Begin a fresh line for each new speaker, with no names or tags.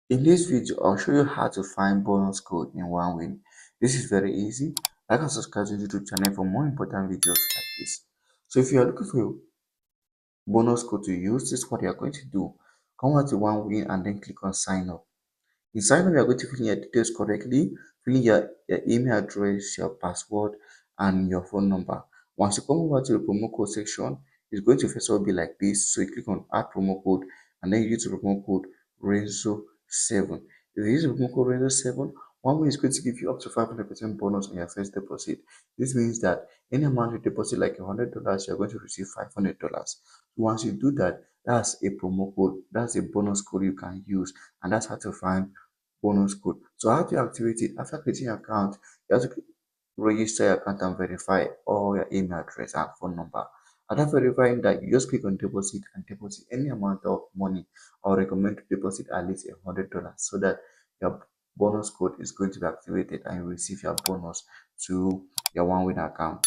In this video, I'll show you how to find bonus code in OneWin. This is very easy. Like and subscribe to the YouTube channel for more important videos like this. So if you are looking for a bonus code to use, this is what you are going to do. Come out to OneWin and then click on sign up. In sign up, you are going to fill in your details correctly, fill in your email address, your password, and your phone number. Once you come over to the promo code section, it's going to first of all be like this. So you click on add promo code and then you use the promo code Renzo7. If you use the promo code Renzo7, one way is going to give you up to 500% bonus on your first deposit. This means that any amount you deposit, like $100, you're going to receive $500. Once you do that, that's a promo code, that's a bonus code you can use, and that's how to find bonus code. So how do you activate it? After creating your account, you have to register your account and verify all your email address and phone number. After verifying that, you just click on deposit and deposit any amount of money. I would recommend to deposit at least $100 so that your bonus code is going to be activated and you receive your bonus to your OneWin account.